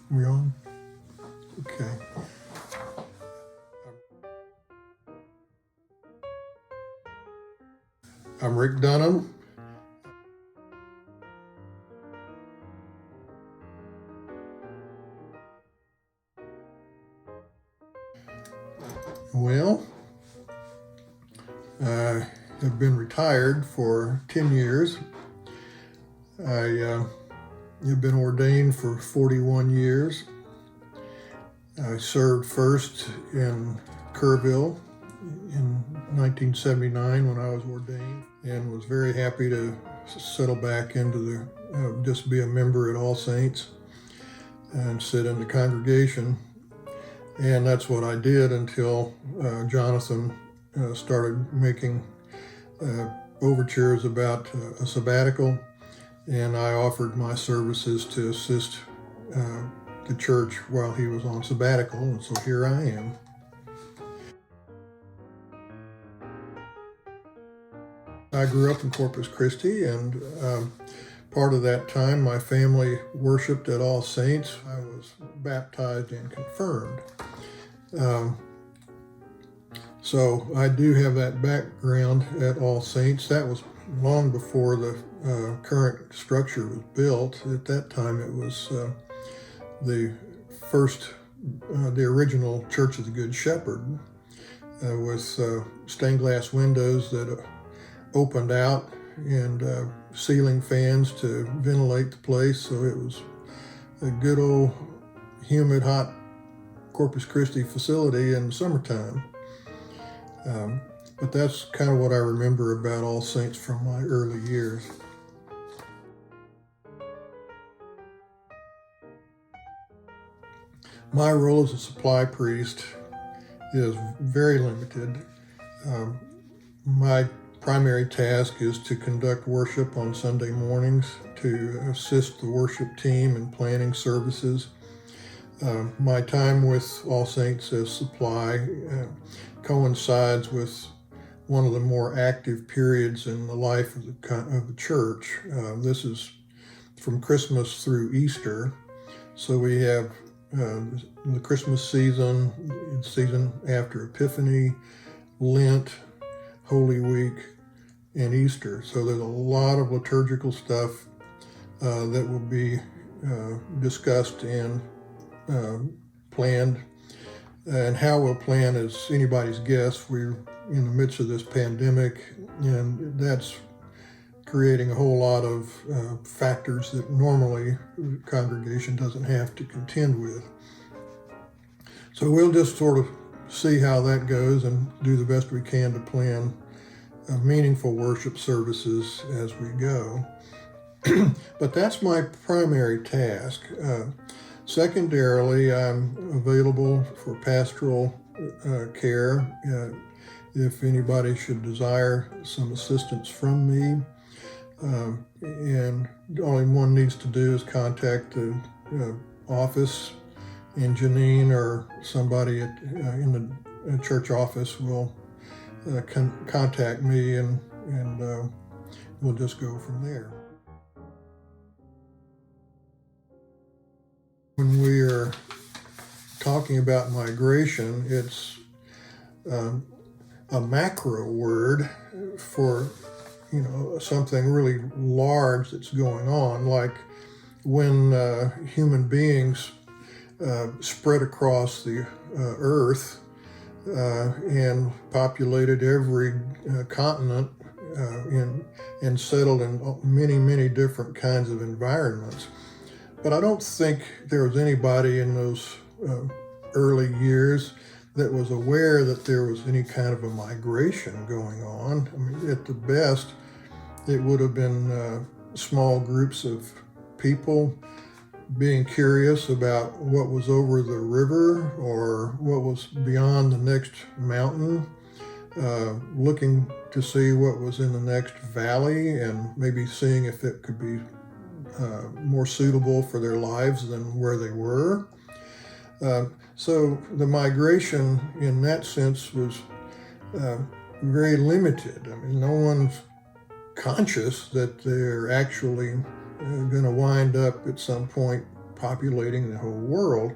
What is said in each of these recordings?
We on? Okay. I'm Rick Dunham. Well, I have been retired for 10 years. I have been ordained for 41 years. I served first in Kerrville in 1979 when I was ordained, and was very happy to settle back into just be a member at All Saints and sit in the congregation. And that's what I did until Jonathan started making overtures about a sabbatical, and I offered my services to assist the church while he was on sabbatical, and so here I am. I grew up in Corpus Christi, and part of that time my family worshiped at All Saints. I was baptized and confirmed. So I do have that background at All Saints. That was long before the current structure was built. At that time it was the original Church of the Good Shepherd with stained glass windows that opened out and ceiling fans to ventilate the place. So it was a good old humid, hot Corpus Christi facility in the summertime. But that's kind of what I remember about All Saints from my early years. My role as a supply priest is very limited. My primary task is to conduct worship on Sunday mornings, to assist the worship team in planning services. My time with All Saints as supply coincides with one of the more active periods in the life of the church. This is from Christmas through Easter. So we have the Christmas season after Epiphany, Lent, Holy Week, and Easter. So there's a lot of liturgical stuff that will be discussed and planned. And how we'll plan is anybody's guess. We're in the midst of this pandemic, and that's creating a whole lot of factors that normally the congregation doesn't have to contend with. So we'll just sort of see how that goes and do the best we can to plan meaningful worship services as we go. But that's my primary task. Secondarily, I'm available for pastoral care if anybody should desire some assistance from me. And all one needs to do is contact the office, and Janine or somebody in the church office will contact me, and we'll just go from there. When we are talking about migration, it's a macro word for something really large that's going on, like when human beings spread across the earth and populated every continent and settled in many, many different kinds of environments. But I don't think there was anybody in those early years that was aware that there was any kind of a migration going on. I mean, at the best, it would have been small groups of people being curious about what was over the river or what was beyond the next mountain, looking to see what was in the next valley and maybe seeing if it could be more suitable for their lives than where they were. So the migration in that sense was very limited. I mean, no one's conscious that they're actually going to wind up at some point populating the whole world.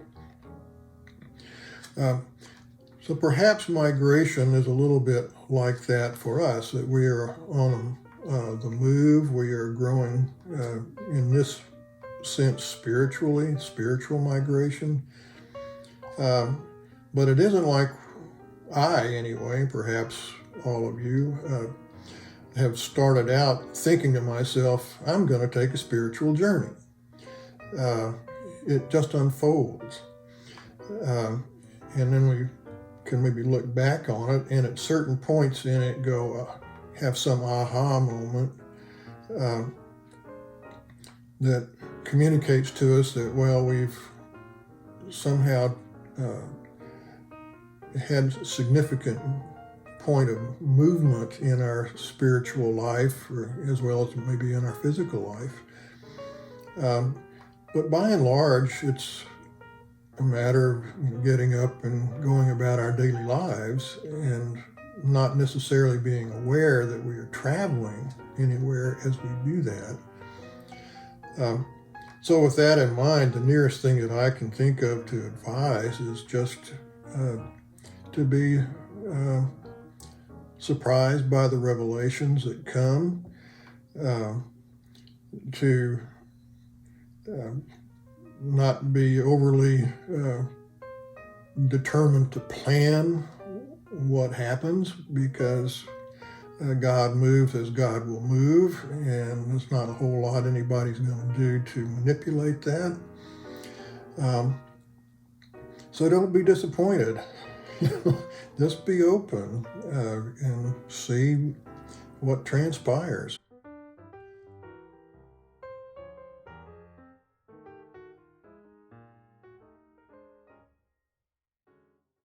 So perhaps migration is a little bit like that for us, that we are on the move, we are growing in this sense spiritual migration. But it isn't like anyway, perhaps all of you, have started out thinking to myself, I'm going to take a spiritual journey. It just unfolds. And then we can maybe look back on it, and at certain points in it have some aha moment that communicates to us that, well, we've somehow had a significant point of movement in our spiritual life, as well as maybe in our physical life. But by and large, it's a matter of getting up and going about our daily lives and not necessarily being aware that we are traveling anywhere as we do that. So with that in mind, the nearest thing that I can think of to advise is just to be surprised by the revelations that come, to not be overly determined to plan what happens, because God moves as God will move, and there's not a whole lot anybody's going to do to manipulate that. So don't be disappointed. Just be open and see what transpires.